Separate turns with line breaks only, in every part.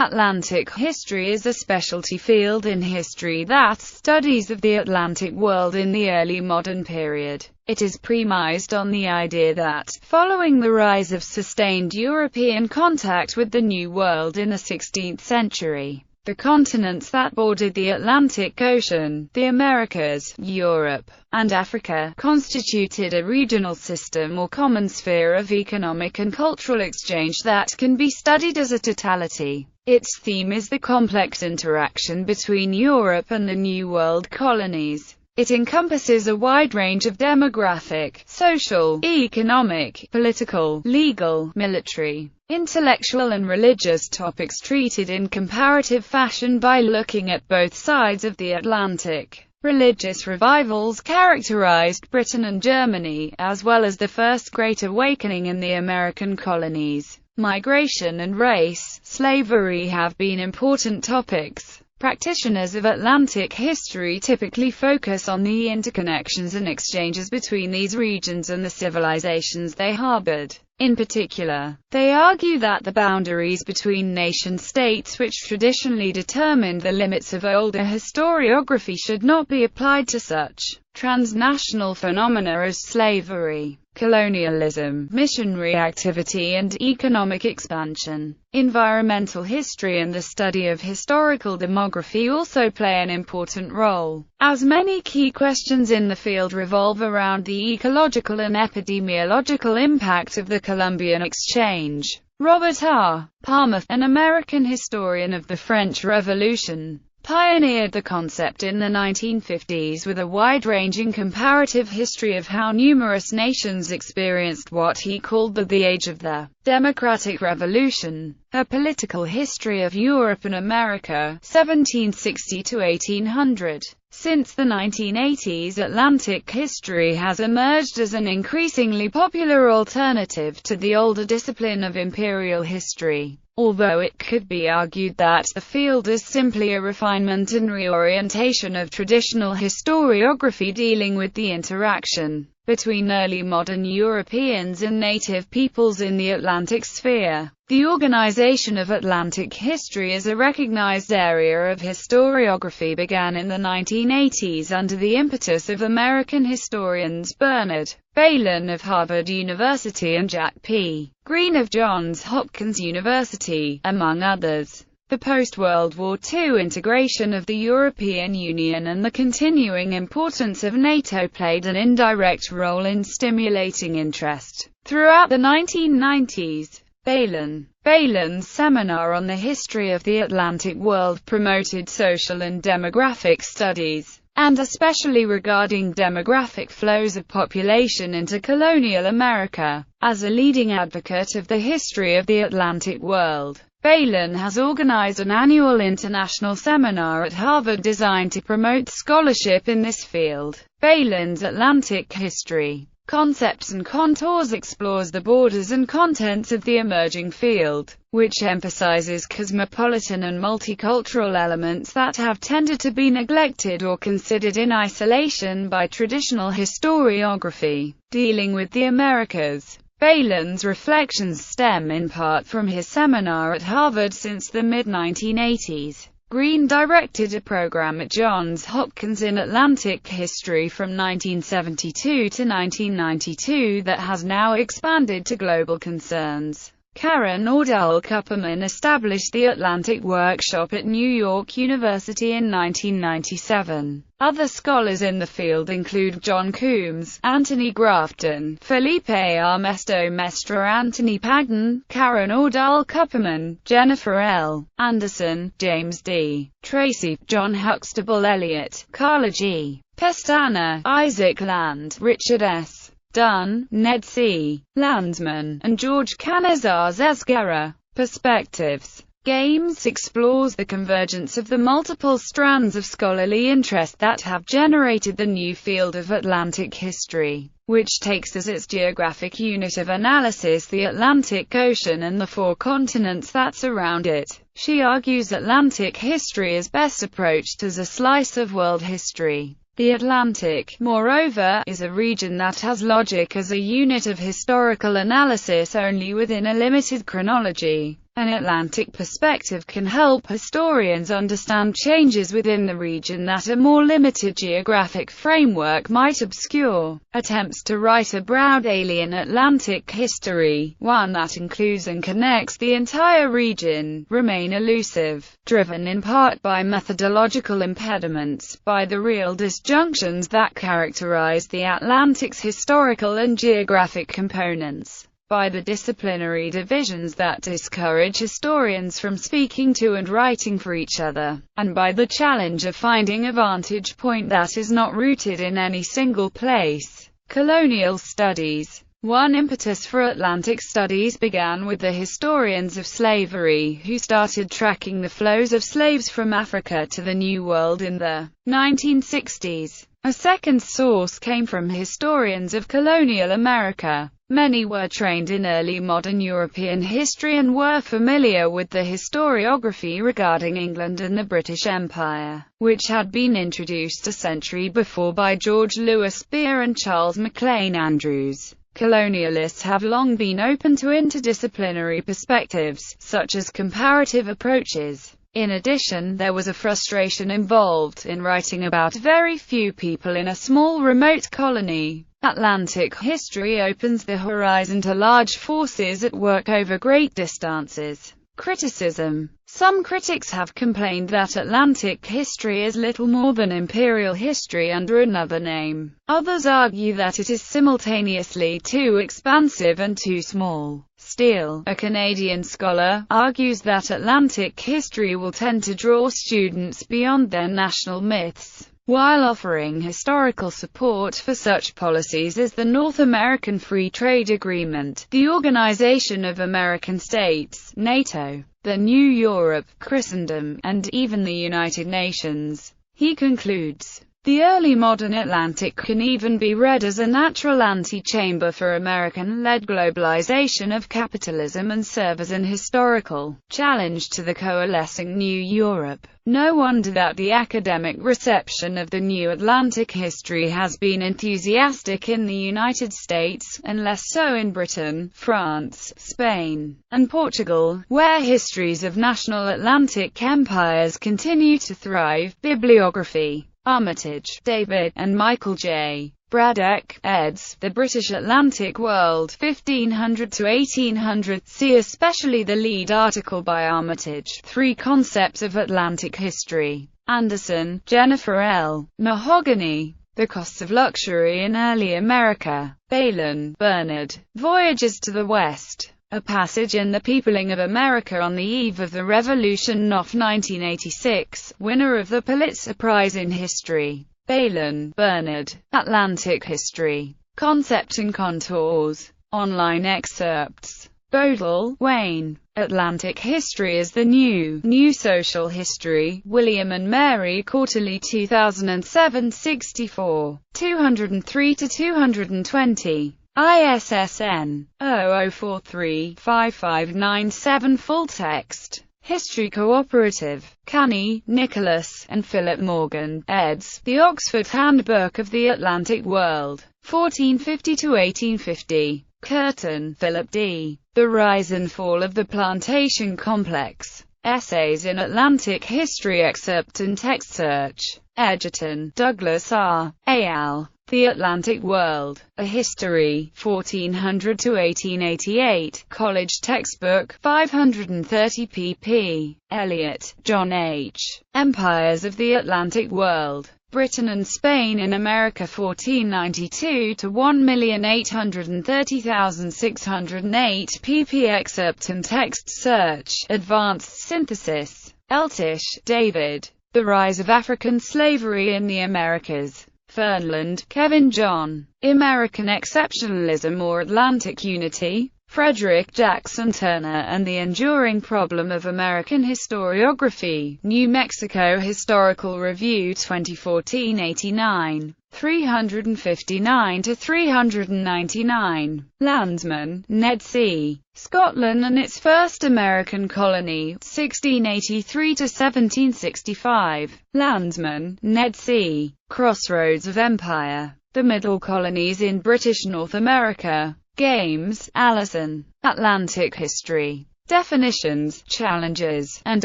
Atlantic history is a specialty field in history that studies of the Atlantic world in the early modern period. It is premised on the idea that, following the rise of sustained European contact with the New World in the 16th century, the continents that bordered the Atlantic Ocean, the Americas, Europe, and Africa, constituted a regional system or common sphere of economic and cultural exchange that can be studied as a totality. Its theme is the complex interaction between Europe and the New World colonies. It encompasses a wide range of demographic, social, economic, political, legal, military, intellectual and religious topics treated in comparative fashion by looking at both sides of the Atlantic. Religious revivals characterized Britain and Germany, as well as the First Great Awakening in the American colonies. Migration and race, slavery have been important topics. Practitioners of Atlantic history typically focus on the interconnections and exchanges between these regions and the civilizations they harbored. In particular, they argue that the boundaries between nation-states, which traditionally determined the limits of older historiography, should not be applied to such transnational phenomena as slavery, colonialism, missionary activity and economic expansion. Environmental history and the study of historical demography also play an important role, as many key questions in the field revolve around the ecological and epidemiological impact of the Columbian Exchange. Robert R. Palmer, an American historian of the French Revolution, pioneered the concept in the 1950s with a wide-ranging comparative history of how numerous nations experienced what he called the Age of the Democratic Revolution, a political history of Europe and America, 1760 to 1800. Since the 1980s, Atlantic history has emerged as an increasingly popular alternative to the older discipline of imperial history. Although it could be argued that the field is simply a refinement and reorientation of traditional historiography dealing with the interaction between early modern Europeans and native peoples in the Atlantic sphere. The organization of Atlantic history as a recognized area of historiography began in the 1980s under the impetus of American historians Bernard Bailyn of Harvard University and Jack P. Green of Johns Hopkins University, among others. The post-World War II integration of the European Union and the continuing importance of NATO played an indirect role in stimulating interest. Throughout the 1990s, Bailyn's seminar on the history of the Atlantic world promoted social and demographic studies, and especially regarding demographic flows of population into colonial America. As a leading advocate of the history of the Atlantic world, Bailyn has organized an annual international seminar at Harvard designed to promote scholarship in this field. Bailyn's Atlantic History, Concepts and Contours explores the borders and contents of the emerging field, which emphasizes cosmopolitan and multicultural elements that have tended to be neglected or considered in isolation by traditional historiography. Dealing with the Americas, Bailyn's reflections stem in part from his seminar at Harvard. Since the mid-1980s, Green directed a program at Johns Hopkins in Atlantic history from 1972 to 1992 that has now expanded to global concerns. Karen Ordahl Kupperman established the Atlantic Workshop at New York University in 1997. Other scholars in the field include John Coombs, Anthony Grafton, Felipe Armesto Mestre, Anthony Pagden, Karen Ordahl Kupperman, Jennifer L. Anderson, James D. Tracy, John Huxtable Elliott, Carla G. Pestana, Isaac Land, Richard S. Dunn, Ned C. Landsman, and George Canizas Esguerra. Perspectives. Games explores the convergence of the multiple strands of scholarly interest that have generated the new field of Atlantic history, which takes as its geographic unit of analysis the Atlantic Ocean and the four continents that surround it. She argues Atlantic history is best approached as a slice of world history. The Atlantic, moreover, is a region that has logic as a unit of historical analysis only within a limited chronology. An Atlantic perspective can help historians understand changes within the region that a more limited geographic framework might obscure. Attempts to write a broad alien Atlantic history, one that includes and connects the entire region, remain elusive, driven in part by methodological impediments, by the real disjunctions that characterize the Atlantic's historical and geographic components, by the disciplinary divisions that discourage historians from speaking to and writing for each other, and by the challenge of finding a vantage point that is not rooted in any single place. Colonial Studies. One impetus for Atlantic studies began with the historians of slavery, who started tracking the flows of slaves from Africa to the New World in the 1960s. A second source came from historians of colonial America. Many were trained in early modern European history and were familiar with the historiography regarding England and the British Empire, which had been introduced a century before by George Lewis Beer and Charles MacLean Andrews. Colonialists have long been open to interdisciplinary perspectives, such as comparative approaches. In addition, there was a frustration involved in writing about very few people in a small remote colony. Atlantic history opens the horizon to large forces at work over great distances. Criticism. Some critics have complained that Atlantic history is little more than imperial history under another name. Others argue that it is simultaneously too expansive and too small. Steele, a Canadian scholar, argues that Atlantic history will tend to draw students beyond their national myths, while offering historical support for such policies as the North American Free Trade Agreement, the Organization of American States, NATO, the New Europe, Christendom, and even the United Nations. He concludes, the early modern Atlantic can even be read as a natural antechamber for American-led globalization of capitalism and serve as an historical challenge to the coalescing New Europe. No wonder that the academic reception of the New Atlantic history has been enthusiastic in the United States, and less so in Britain, France, Spain, and Portugal, where histories of national Atlantic empires continue to thrive. Bibliography. Armitage, David, and Michael J. Braddock, eds. The British Atlantic World, 1500 to 1800. See especially the lead article by Armitage, Three Concepts of Atlantic History. Anderson, Jennifer L. Mahogany. The Costs of Luxury in Early America. Balin, Bernard. Voyages to the West. A Passage in the Peopling of America on the Eve of the Revolution, Knopf, 1986, winner of the Pulitzer Prize in History. Balin, Bernard. Atlantic History. Concept and Contours. Online excerpts. Bodle, Wayne. Atlantic History is the New Social History. William and Mary Quarterly, 2007, 64. 203-220. ISSN 0043-5597. Full text. History Cooperative. Canny, Nicholas, and Philip Morgan, eds. The Oxford Handbook of the Atlantic World. 1450-1850. Curtin, Philip D. The Rise and Fall of the Plantation Complex. Essays in Atlantic History. Excerpt and text search. Edgerton, Douglas R. al. The Atlantic World, A History, 1400 to 1888, College Textbook, 530 pp. Eliot, John H. Empires of the Atlantic World, Britain and Spain in America, 1492 to 1,830,608 pp. Excerpt and text search. Advanced Synthesis. Eltish, David. The Rise of African Slavery in the Americas. Fernland, Kevin John. American Exceptionalism or Atlantic Unity. Frederick Jackson Turner and the Enduring Problem of American Historiography. New Mexico Historical Review, 2014, 89. 359-399. Landsman, Ned C. Scotland and its First American Colony, 1683-1765. Landsman, Ned C. Crossroads of Empire. The Middle Colonies in British North America. Games, Allison. Atlantic History. Definitions, Challenges, and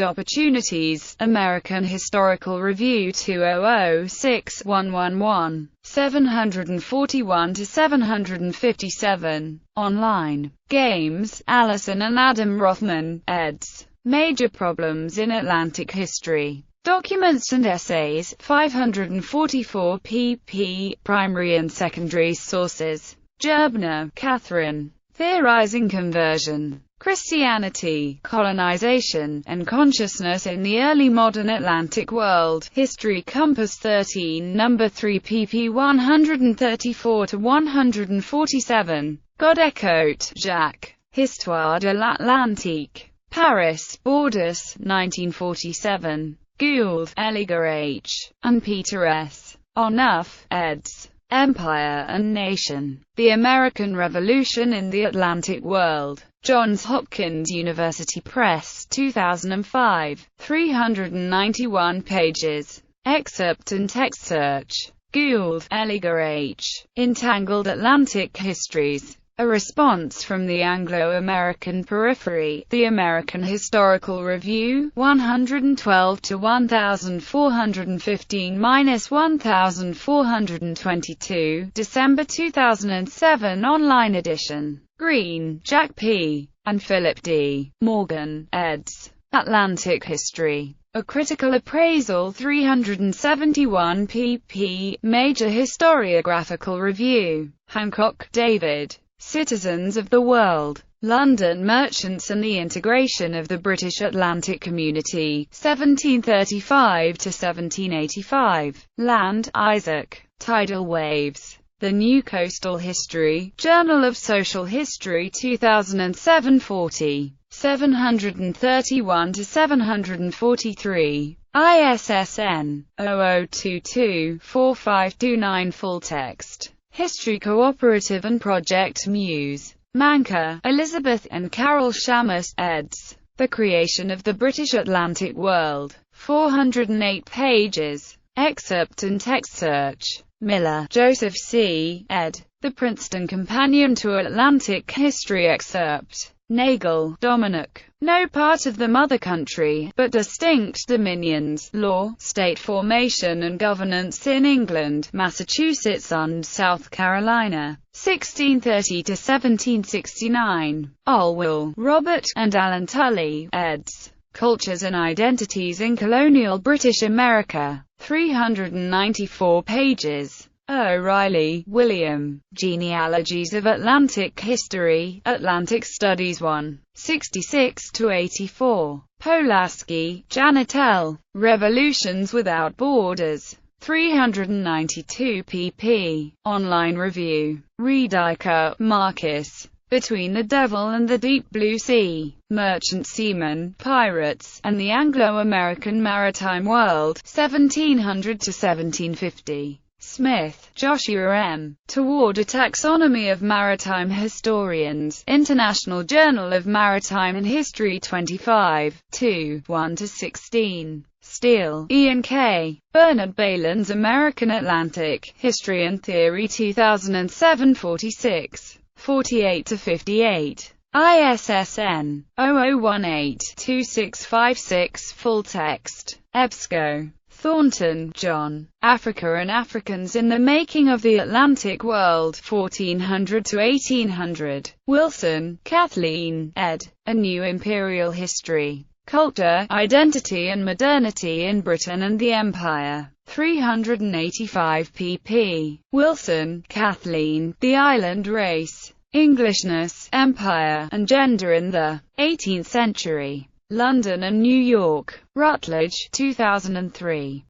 Opportunities. American Historical Review 2006-111. 741-757. Online. Games, Allison and Adam Rothman, eds. Major Problems in Atlantic History. Documents and Essays, 544 pp. Primary and Secondary Sources. Gerbner, Catherine. Theorizing Conversion, Christianity, Colonization, and Consciousness in the Early Modern Atlantic World. History Compass 13 No. 3 pp. 134-147. Godecote, Jacques. Histoire de l'Atlantique. Paris, Bordus, 1947. Gould, Eliger H. and Peter S. Onuff, eds. Empire and Nation. The American Revolution in the Atlantic World. Johns Hopkins University Press, 2005. 391 pages. Excerpt and text search. Gould, Eliger H. Entangled Atlantic Histories. A Response from the Anglo-American Periphery. The American Historical Review, 112-1415-1422, December 2007 online edition. Green, Jack P. and Philip D. Morgan, eds. Atlantic History. A Critical Appraisal 371 pp. Major Historiographical Review. Hancock, David. Citizens of the World. London Merchants and the Integration of the British Atlantic Community, 1735–1785. Land, Isaac. Tidal Waves. The New Coastal History, Journal of Social History 2007 40. 731–743. ISSN 0022-4529. Full text. History Cooperative and Project Muse. Manker, Elizabeth, and Carol Shamus, eds. The Creation of the British Atlantic World. 408 pages. Excerpt and text search. Miller, Joseph C., ed. The Princeton Companion to Atlantic History. Excerpt. Nagel, Dominic. No part of the mother country, but distinct dominions, law, state formation and governance in England, Massachusetts and South Carolina, 1630–1769. Olwell, Robert, and Alan Tully, eds. Cultures and Identities in Colonial British America. 394 pages. O'Reilly, William. Genealogies of Atlantic History, Atlantic Studies 1. 66–84. Polaski, Janet L. Revolutions Without Borders. 392 pp. Online review. Rediker, Marcus. Between the Devil and the Deep Blue Sea. Merchant Seamen, Pirates, and the Anglo-American Maritime World, 1700–1750. Smith, Joshua M. Toward a Taxonomy of Maritime Historians, International Journal of Maritime and History 25, 2, 1–16. Steele, Ian K. Bernard Bailyn's American Atlantic History and Theory 2007 46, 48–58. ISSN 0018-2656. Full text. EBSCO. Thornton, John. Africa and Africans in the Making of the Atlantic World, 1400–1800. Wilson, Kathleen, ed. A New Imperial History. Culture, Identity and Modernity in Britain and the Empire. 385 pp. Wilson, Kathleen. The Island Race. Englishness, Empire, and Gender in the 18th Century. London and New York. Routledge, 2003.